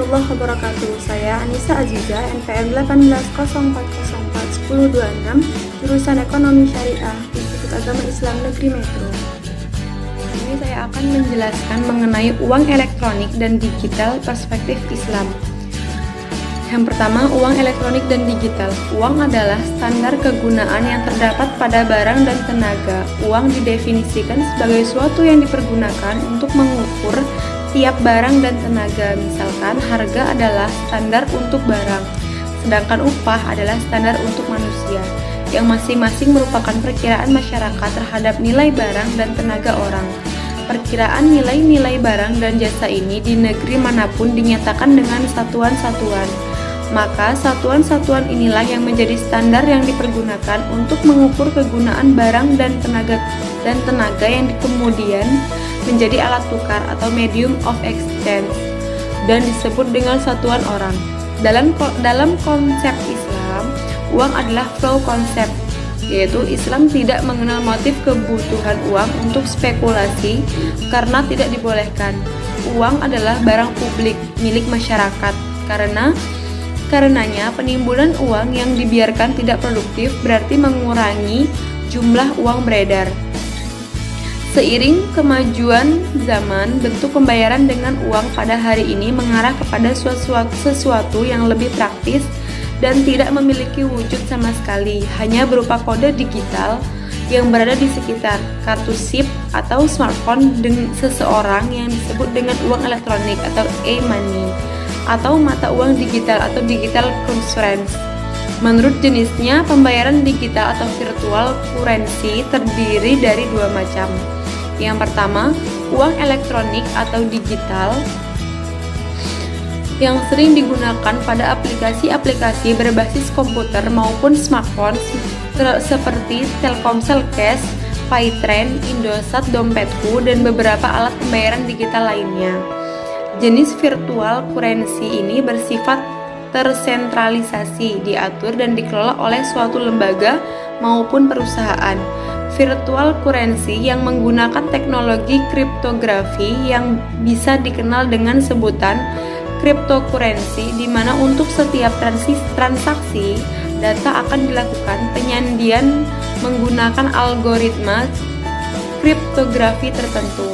warahmatullahi wabarakatuh. Saya Anissa Aziza, NPM 1804041026, jurusan Ekonomi Syariah, Institut Agama Islam Negeri Metro. Ini saya akan menjelaskan mengenai uang elektronik dan digital perspektif Islam. Yang pertama, uang elektronik dan digital. Uang adalah standar kegunaan yang terdapat pada barang dan tenaga. Uang didefinisikan sebagai suatu yang dipergunakan untuk mengukur tiap barang dan tenaga. Misalkan, harga adalah standar untuk barang, sedangkan upah adalah standar untuk manusia, yang masing-masing merupakan perkiraan masyarakat terhadap nilai barang dan tenaga orang. Perkiraan nilai-nilai barang dan jasa ini di negeri manapun dinyatakan dengan satuan-satuan. Maka satuan-satuan inilah yang menjadi standar yang dipergunakan untuk mengukur kegunaan barang dan tenaga yang kemudian menjadi alat tukar atau medium of exchange dan disebut dengan satuan orang. Dalam konsep Islam, uang adalah flow concept, yaitu Islam tidak mengenal motif kebutuhan uang untuk spekulasi karena tidak dibolehkan. Uang adalah barang publik milik masyarakat. Karenanya penimbunan uang yang dibiarkan tidak produktif berarti mengurangi jumlah uang beredar. Seiring kemajuan zaman, bentuk pembayaran dengan uang pada hari ini mengarah kepada sesuatu yang lebih praktis dan tidak memiliki wujud sama sekali, hanya berupa kode digital yang berada di sekitar kartu SIM atau smartphone seseorang yang disebut dengan uang elektronik atau e-money, atau mata uang digital atau digital currency. Menurut jenisnya, pembayaran digital atau virtual currency terdiri dari dua macam. Yang pertama, uang elektronik atau digital yang sering digunakan pada aplikasi-aplikasi berbasis komputer maupun smartphone seperti Telkomsel Cash, Paytrend, Indosat Dompetku, dan beberapa alat pembayaran digital lainnya. Jenis virtual currency ini bersifat tersentralisasi, diatur dan dikelola oleh suatu lembaga maupun perusahaan. Virtual currency yang menggunakan teknologi kriptografi yang bisa dikenal dengan sebutan cryptocurrency, di mana untuk setiap transaksi data akan dilakukan penyandian menggunakan algoritma kriptografi tertentu.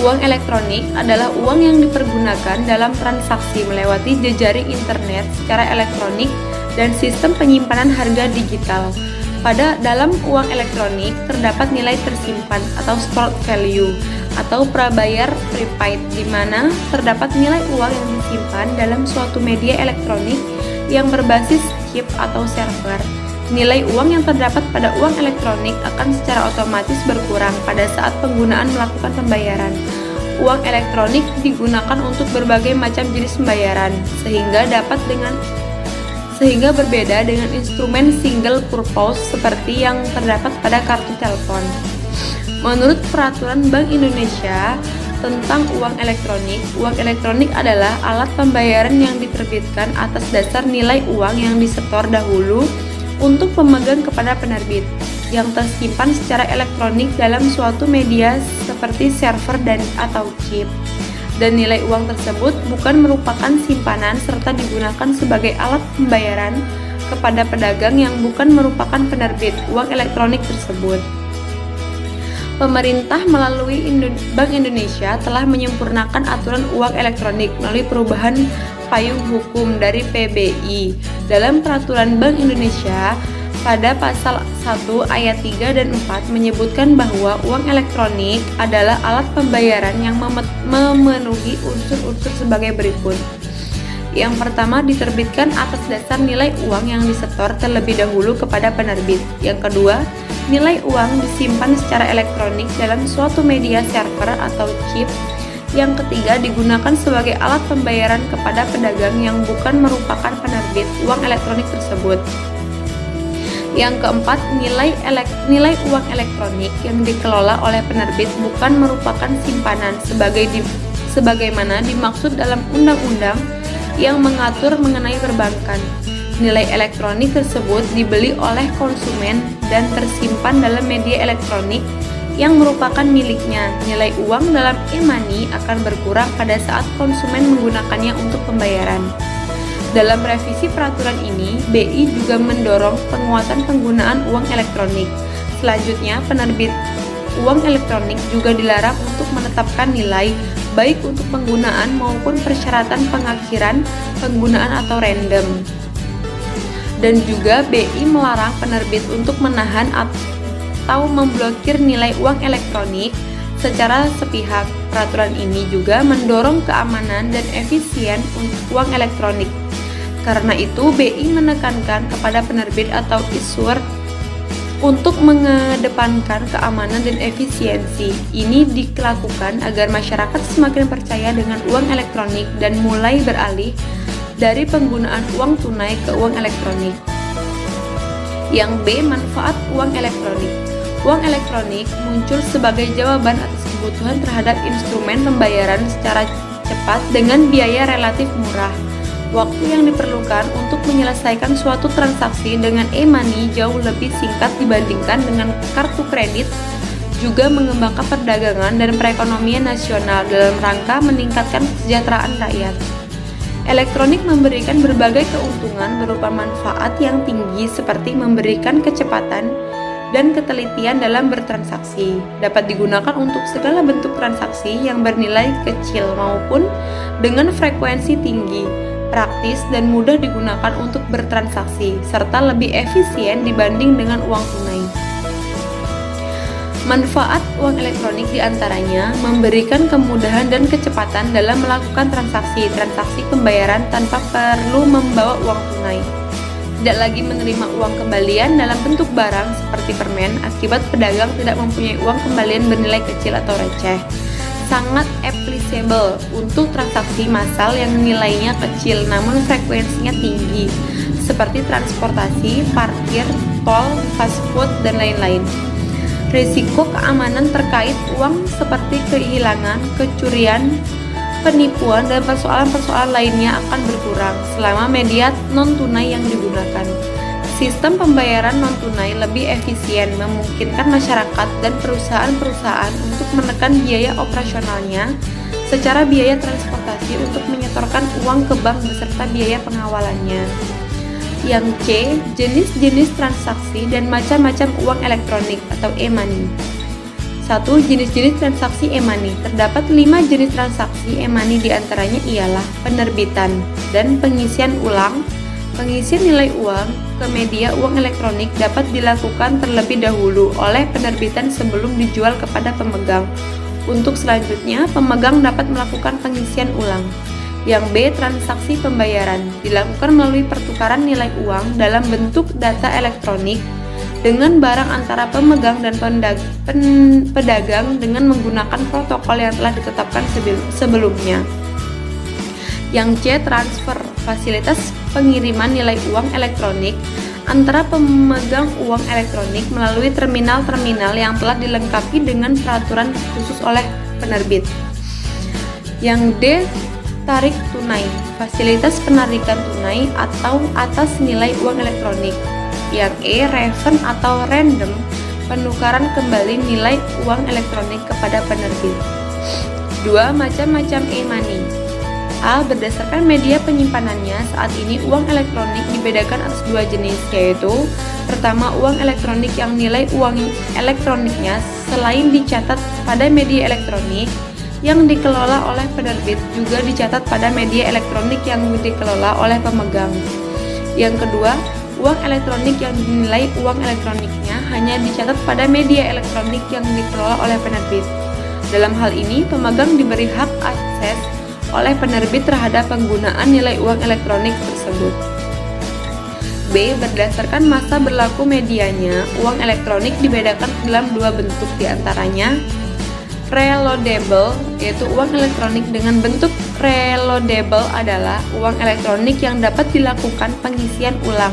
Uang elektronik adalah uang yang dipergunakan dalam transaksi melewati jejaring internet secara elektronik dan sistem penyimpanan harga digital. Dalam uang elektronik terdapat nilai tersimpan atau stored value atau prabayar prepaid, di mana terdapat nilai uang yang disimpan dalam suatu media elektronik yang berbasis chip atau server. Nilai uang yang terdapat pada uang elektronik akan secara otomatis berkurang pada saat penggunaan melakukan pembayaran. Uang elektronik digunakan untuk berbagai macam jenis pembayaran, sehingga berbeda dengan instrumen single purpose seperti yang terdapat pada kartu telepon. Menurut peraturan Bank Indonesia tentang uang elektronik adalah alat pembayaran yang diterbitkan atas dasar nilai uang yang disetor dahulu untuk pemegang kepada penerbit, yang tersimpan secara elektronik dalam suatu media seperti server atau chip. Dan nilai uang tersebut bukan merupakan simpanan serta digunakan sebagai alat pembayaran kepada pedagang yang bukan merupakan penerbit uang elektronik tersebut. Pemerintah melalui Bank Indonesia telah menyempurnakan aturan uang elektronik melalui perubahan payung hukum dari PBI. Dalam peraturan Bank Indonesia pada pasal 1 ayat 3 dan 4 menyebutkan bahwa uang elektronik adalah alat pembayaran yang memenuhi unsur-unsur sebagai berikut. Yang pertama, diterbitkan atas dasar nilai uang yang disetor terlebih dahulu kepada penerbit. Yang kedua, nilai uang disimpan secara elektronik dalam suatu media server atau chip. Yang ketiga, digunakan sebagai alat pembayaran kepada pedagang yang bukan merupakan penerbit uang elektronik tersebut. Yang keempat, nilai uang elektronik yang dikelola oleh penerbit bukan merupakan simpanan sebagaimana dimaksud dalam undang-undang yang mengatur mengenai perbankan. Nilai elektronik tersebut dibeli oleh konsumen dan tersimpan dalam media elektronik yang merupakan miliknya. Nilai uang dalam e-money akan berkurang pada saat konsumen menggunakannya untuk pembayaran. Dalam revisi peraturan ini, BI juga mendorong penguatan penggunaan uang elektronik. Selanjutnya, penerbit uang elektronik juga dilarang untuk menetapkan nilai, baik untuk penggunaan maupun persyaratan pengakhiran penggunaan atau random. Dan juga BI melarang penerbit untuk menahan atau memblokir nilai uang elektronik secara sepihak. Peraturan ini juga mendorong keamanan dan efisien untuk uang elektronik. Karena itu, BI menekankan kepada penerbit atau issuer untuk mengedepankan keamanan dan efisiensi. Ini dilakukan agar masyarakat semakin percaya dengan uang elektronik dan mulai beralih dari penggunaan uang tunai ke uang elektronik. Yang B, manfaat uang elektronik. Uang elektronik muncul sebagai jawaban atas kebutuhan terhadap instrumen pembayaran secara cepat dengan biaya relatif murah. Waktu yang diperlukan untuk menyelesaikan suatu transaksi dengan e-money jauh lebih singkat dibandingkan dengan kartu kredit, juga mengembangkan perdagangan dan perekonomian nasional dalam rangka meningkatkan kesejahteraan rakyat. Elektronik memberikan berbagai keuntungan berupa manfaat yang tinggi seperti memberikan kecepatan dan ketelitian dalam bertransaksi. Dapat digunakan untuk segala bentuk transaksi yang bernilai kecil maupun dengan frekuensi tinggi, praktis dan mudah digunakan untuk bertransaksi, serta lebih efisien dibanding dengan uang tunai. Manfaat uang elektronik diantaranya memberikan kemudahan dan kecepatan dalam melakukan transaksi pembayaran tanpa perlu membawa uang tunai. Tidak lagi menerima uang kembalian dalam bentuk barang seperti permen akibat pedagang tidak mempunyai uang kembalian bernilai kecil atau receh. Sangat applicable untuk transaksi massal yang nilainya kecil namun frekuensinya tinggi, seperti transportasi, parkir, tol, fast food, dan lain-lain. Risiko keamanan terkait uang seperti kehilangan, kecurian, penipuan, dan persoalan-persoalan lainnya akan berkurang selama media non-tunai yang digunakan. Sistem pembayaran non-tunai lebih efisien, memungkinkan masyarakat dan perusahaan-perusahaan untuk menekan biaya operasionalnya secara biaya transportasi untuk menyetorkan uang ke bank beserta biaya pengawalannya. Yang C, jenis-jenis transaksi dan macam-macam uang elektronik atau e-money. 1. Jenis-jenis transaksi e-money. Terdapat 5 jenis transaksi e-money, diantaranya ialah penerbitan dan pengisian ulang. Pengisian nilai uang ke media uang elektronik dapat dilakukan terlebih dahulu oleh penerbitan sebelum dijual kepada pemegang. Untuk selanjutnya, pemegang dapat melakukan pengisian ulang. Yang B, transaksi pembayaran, dilakukan melalui pertukaran nilai uang dalam bentuk data elektronik dengan barang antara pemegang dan pedagang dengan menggunakan protokol yang telah ditetapkan sebelumnya. Yang C, transfer, fasilitas pengiriman nilai uang elektronik antara pemegang uang elektronik melalui terminal-terminal yang telah dilengkapi dengan peraturan khusus oleh penerbit. Yang D, tarik tunai, fasilitas penarikan tunai atau atas nilai uang elektronik. Yang E, refund atau random, penukaran kembali nilai uang elektronik kepada penerbit. 2. Macam-macam e-money. A. Berdasarkan media penyimpanannya, saat ini uang elektronik dibedakan atas 2 jenis, yaitu pertama, uang elektronik yang nilai uang elektroniknya selain dicatat pada media elektronik yang dikelola oleh penerbit juga dicatat pada media elektronik yang dikelola oleh pemegang. Yang kedua, uang elektronik yang dinilai uang elektroniknya hanya dicatat pada media elektronik yang dikelola oleh penerbit. Dalam hal ini, pemegang diberi hak akses oleh penerbit terhadap penggunaan nilai uang elektronik tersebut. B. Berdasarkan masa berlaku medianya, uang elektronik dibedakan dalam 2 bentuk, diantaranya reloadable, yaitu uang elektronik dengan bentuk reloadable adalah uang elektronik yang dapat dilakukan pengisian ulang.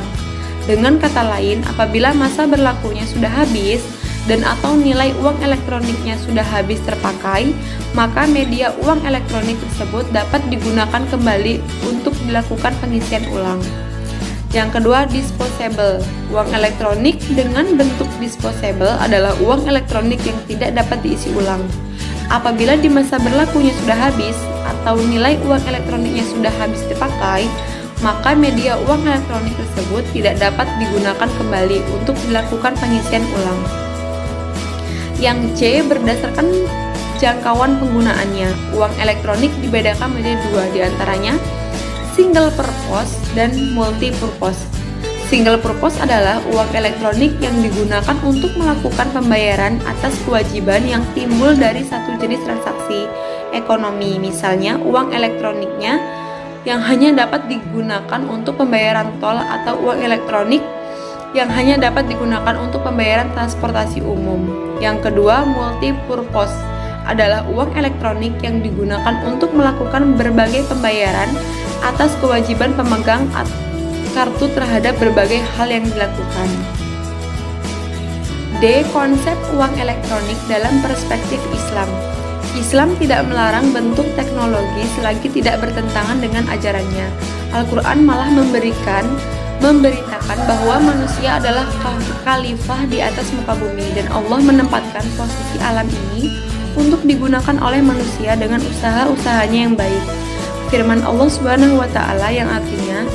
Dengan kata lain, apabila masa berlakunya sudah habis dan atau nilai uang elektroniknya sudah habis terpakai, maka media uang elektronik tersebut dapat digunakan kembali untuk dilakukan pengisian ulang. Yang kedua, disposable. Uang elektronik dengan bentuk disposable adalah uang elektronik yang tidak dapat diisi ulang. Apabila di masa berlakunya sudah habis atau nilai uang elektroniknya sudah habis dipakai, maka media uang elektronik tersebut tidak dapat digunakan kembali untuk dilakukan pengisian ulang. Yang C, berdasarkan jangkauan penggunaannya. Uang elektronik dibedakan menjadi dua, diantaranya single purpose dan multi purpose. Single purpose adalah uang elektronik yang digunakan untuk melakukan pembayaran atas kewajiban yang timbul dari satu jenis transaksi ekonomi, misalnya uang elektroniknya yang hanya dapat digunakan untuk pembayaran tol atau uang elektronik yang hanya dapat digunakan untuk pembayaran transportasi umum. Yang kedua, multi purpose adalah uang elektronik yang digunakan untuk melakukan berbagai pembayaran atas kewajiban pemegang kartu terhadap berbagai hal yang dilakukan. D. Konsep uang elektronik dalam perspektif Islam. Islam tidak melarang bentuk teknologi selagi tidak bertentangan dengan ajarannya. Al-Quran malah memberitakan bahwa manusia adalah khalifah di atas muka bumi, dan Allah menempatkan posisi alam ini untuk digunakan oleh manusia dengan usaha-usahanya yang baik. Firman Allah Subhanahu wa Ta'ala yang artinya,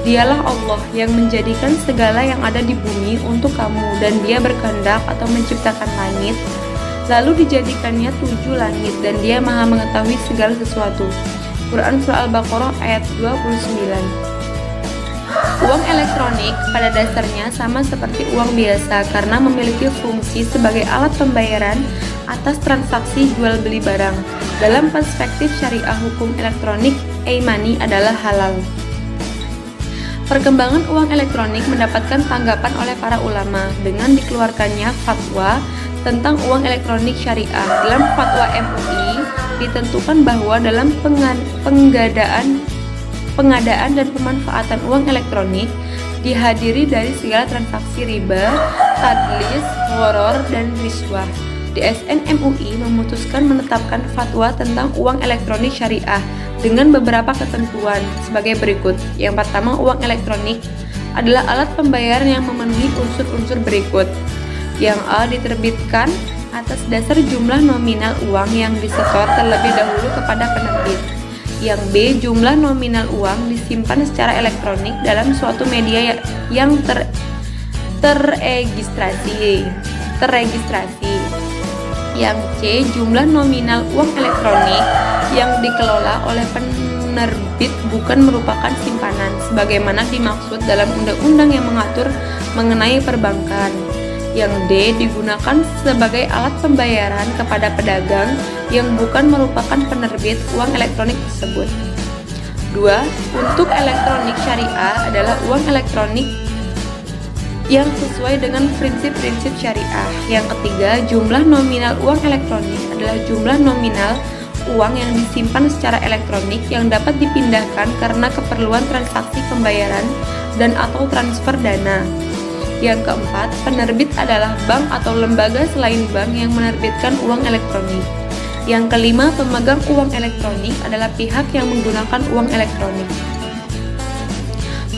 Dialah Allah yang menjadikan segala yang ada di bumi untuk kamu, dan Dia berkehendak atau menciptakan langit, lalu dijadikannya 7 langit, dan Dia Maha mengetahui segala sesuatu. Quran Surah Al-Baqarah ayat 29. Uang elektronik pada dasarnya sama seperti uang biasa karena memiliki fungsi sebagai alat pembayaran atas transaksi jual beli barang. Dalam perspektif syariah, hukum elektronik e-money adalah halal. Perkembangan uang elektronik mendapatkan tanggapan oleh para ulama dengan dikeluarkannya fatwa tentang uang elektronik syariah. Dalam fatwa MUI ditentukan bahwa dalam pengadaan dan pemanfaatan uang elektronik dihadiri dari segala transaksi riba, tadlis, gharar, dan riswah. DSN MUI memutuskan menetapkan fatwa tentang uang elektronik syariah dengan beberapa ketentuan sebagai berikut. Yang pertama, uang elektronik adalah alat pembayaran yang memenuhi unsur-unsur berikut. Yang A, diterbitkan atas dasar jumlah nominal uang yang disetor terlebih dahulu kepada penerbit. Yang B, jumlah nominal uang disimpan secara elektronik dalam suatu media yang terregistrasi. Yang C, jumlah nominal uang elektronik yang dikelola oleh penerbit bukan merupakan simpanan, sebagaimana dimaksud dalam undang-undang yang mengatur mengenai perbankan. Yang D, digunakan sebagai alat pembayaran kepada pedagang yang bukan merupakan penerbit uang elektronik tersebut. 2. Untuk elektronik syariah adalah uang elektronik yang sesuai dengan prinsip-prinsip syariah. Yang ketiga, jumlah nominal uang elektronik adalah jumlah nominal uang yang disimpan secara elektronik yang dapat dipindahkan karena keperluan transaksi pembayaran dan atau transfer dana. Yang keempat, penerbit adalah bank atau lembaga selain bank yang menerbitkan uang elektronik. Yang kelima, pemegang uang elektronik adalah pihak yang menggunakan uang elektronik.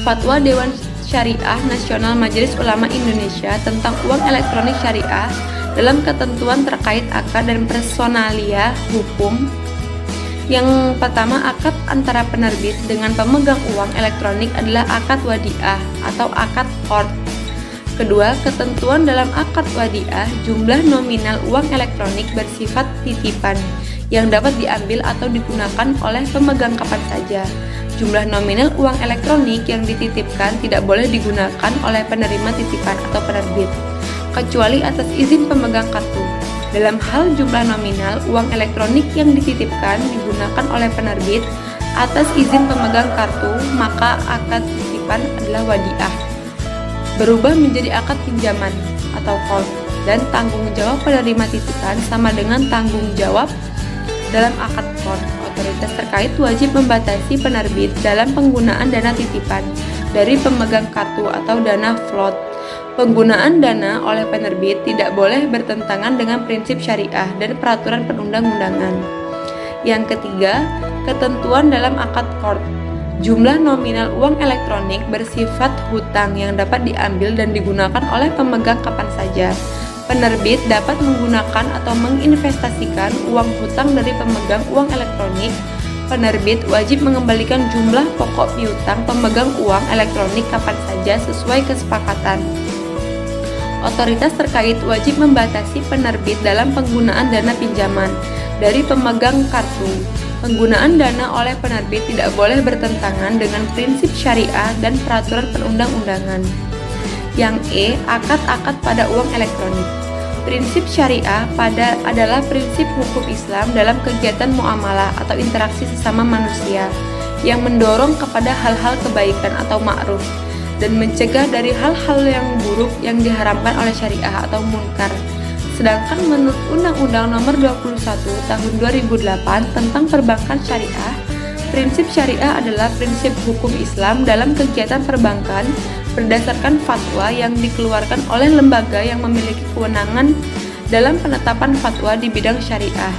Fatwa Dewan Syariah Nasional Majelis Ulama Indonesia tentang uang elektronik syariah dalam ketentuan terkait akad dan personalia hukum. Yang pertama, akad antara penerbit dengan pemegang uang elektronik adalah akad wadiah atau akad qard. Kedua, ketentuan dalam akad wadiah, jumlah nominal uang elektronik bersifat titipan yang dapat diambil atau digunakan oleh pemegang kapan saja. Jumlah nominal uang elektronik yang dititipkan tidak boleh digunakan oleh penerima titipan atau penerbit, kecuali atas izin pemegang kartu. Dalam hal jumlah nominal uang elektronik yang dititipkan digunakan oleh penerbit atas izin pemegang kartu, maka akad titipan adalah wadiah, berubah menjadi akad pinjaman atau qard, dan tanggung jawab penerima titipan sama dengan tanggung jawab dalam akad qard. Otoritas terkait wajib membatasi penerbit dalam penggunaan dana titipan dari pemegang kartu atau dana float. Penggunaan dana oleh penerbit tidak boleh bertentangan dengan prinsip syariah dan peraturan perundang-undangan. Yang ketiga, ketentuan dalam akad qard. Jumlah nominal uang elektronik bersifat hutang yang dapat diambil dan digunakan oleh pemegang kapan saja. Penerbit dapat menggunakan atau menginvestasikan uang hutang dari pemegang uang elektronik. Penerbit wajib mengembalikan jumlah pokok piutang pemegang uang elektronik kapan saja sesuai kesepakatan. Otoritas terkait wajib membatasi penerbit dalam penggunaan dana pinjaman dari pemegang kartu. Penggunaan dana oleh penerbit tidak boleh bertentangan dengan prinsip syariah dan peraturan perundang-undangan. Yang E. Akad-akad pada uang elektronik. Prinsip syariah adalah prinsip hukum Islam dalam kegiatan muamalah atau interaksi sesama manusia yang mendorong kepada hal-hal kebaikan atau ma'ruf dan mencegah dari hal-hal yang buruk yang diharamkan oleh syariah atau munkar. Sedangkan menurut Undang-Undang Nomor 21 Tahun 2008 tentang Perbankan Syariah, prinsip syariah adalah prinsip hukum Islam dalam kegiatan perbankan berdasarkan fatwa yang dikeluarkan oleh lembaga yang memiliki kewenangan dalam penetapan fatwa di bidang syariah.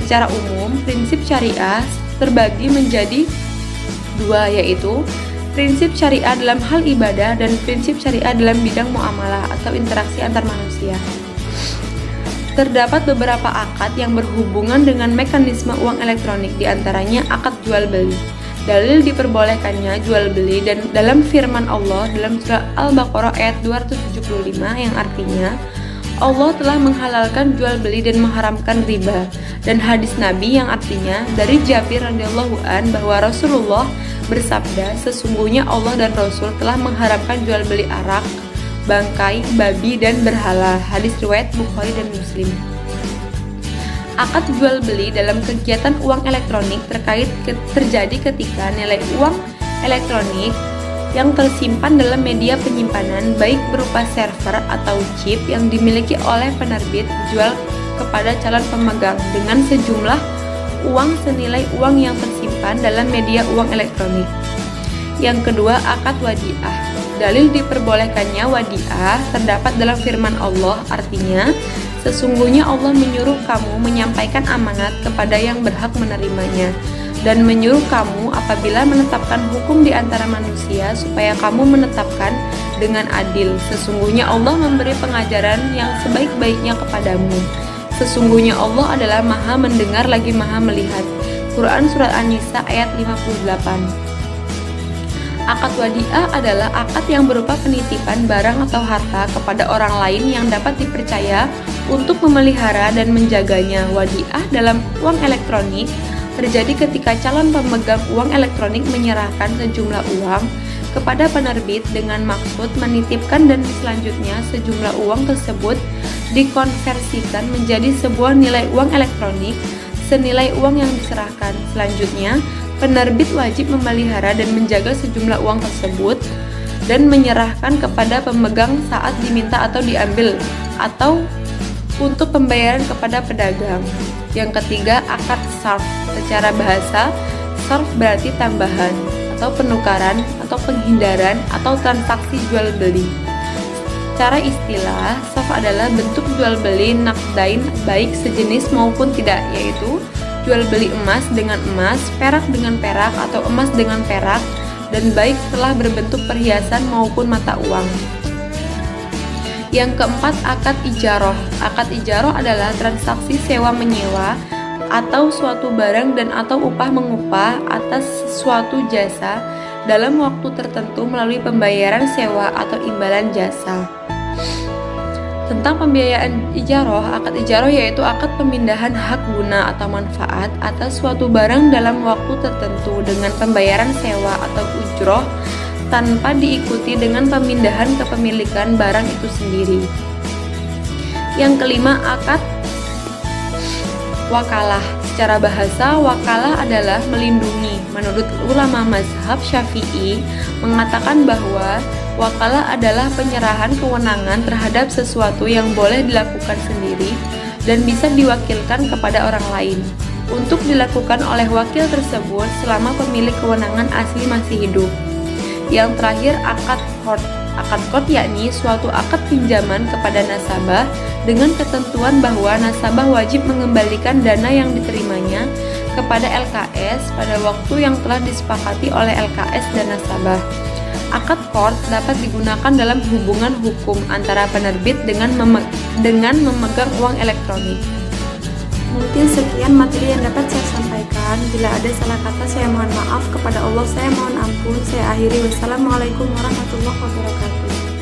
Secara umum, prinsip syariah terbagi menjadi dua, yaitu prinsip syariah dalam hal ibadah dan prinsip syariah dalam bidang muamalah atau interaksi antar manusia. Terdapat beberapa akad yang berhubungan dengan mekanisme uang elektronik, diantaranya akad jual beli. Dalil diperbolehkannya jual beli dan dalam firman Allah dalam surah Al-Baqarah ayat 275 yang artinya Allah telah menghalalkan jual beli dan mengharamkan riba, dan hadis Nabi yang artinya dari Jabir radhiyallahu an bahwa Rasulullah bersabda, sesungguhnya Allah dan Rasul telah mengharamkan jual beli arak, bangkai, babi, dan berhala. Hadis riwayat Bukhari dan Muslim. Akad jual beli dalam kegiatan uang elektronik terjadi ketika nilai uang elektronik yang tersimpan dalam media penyimpanan baik berupa server atau chip yang dimiliki oleh penerbit dijual kepada calon pemegang dengan sejumlah uang senilai uang yang tersimpan dalam media uang elektronik. Yang kedua, akad wadiah. Dalil diperbolehkannya wadiah terdapat dalam firman Allah, artinya sesungguhnya Allah menyuruh kamu menyampaikan amanat kepada yang berhak menerimanya dan menyuruh kamu apabila menetapkan hukum di antara manusia supaya kamu menetapkan dengan adil. Sesungguhnya Allah memberi pengajaran yang sebaik-baiknya kepadamu. Sesungguhnya Allah adalah Maha mendengar lagi Maha melihat. Quran Surat An-Nisa ayat 58. Akad wadiah adalah akad yang berupa penitipan barang atau harta kepada orang lain yang dapat dipercaya untuk memelihara dan menjaganya. Wadiah dalam uang elektronik terjadi ketika calon pemegang uang elektronik menyerahkan sejumlah uang kepada penerbit dengan maksud menitipkan dan selanjutnya sejumlah uang tersebut dikonversikan menjadi sebuah nilai uang elektronik senilai uang yang diserahkan. Selanjutnya, penerbit wajib memelihara dan menjaga sejumlah uang tersebut dan menyerahkan kepada pemegang saat diminta atau diambil atau untuk pembayaran kepada pedagang. Yang ketiga, akad sarf. Secara bahasa, sarf berarti tambahan atau penukaran atau penghindaran atau transaksi jual beli. Secara istilah, sarf adalah bentuk jual beli naqdain baik sejenis maupun tidak, yaitu jual beli emas dengan emas, perak dengan perak, atau emas dengan perak, dan baik telah berbentuk perhiasan maupun mata uang. Yang keempat, akad ijaroh. Akad ijaroh adalah transaksi sewa-menyewa atau suatu barang dan atau upah-mengupah atas suatu jasa dalam waktu tertentu melalui pembayaran sewa atau imbalan jasa. Tentang pembiayaan ijaroh, akad ijaroh yaitu akad pemindahan hak guna atau manfaat atas suatu barang dalam waktu tertentu dengan pembayaran sewa atau ujroh tanpa diikuti dengan pemindahan kepemilikan barang itu sendiri. Yang kelima, akad wakalah. Secara bahasa, wakalah adalah melindungi. Menurut ulama mazhab Syafi'i mengatakan bahwa wakalah adalah penyerahan kewenangan terhadap sesuatu yang boleh dilakukan sendiri dan bisa diwakilkan kepada orang lain untuk dilakukan oleh wakil tersebut selama pemilik kewenangan asli masih hidup. Yang terakhir, akad qard. Akad qard yakni suatu akad pinjaman kepada nasabah dengan ketentuan bahwa nasabah wajib mengembalikan dana yang diterimanya kepada LKS pada waktu yang telah disepakati oleh LKS dan nasabah. Akad qard dapat digunakan dalam hubungan hukum antara penerbit dengan memegang uang elektronik. Mungkin sekian materi yang dapat saya sampaikan. Bila ada salah kata, saya mohon maaf. Kepada Allah saya mohon ampun. Saya akhiri. Wassalamualaikum warahmatullahi wabarakatuh.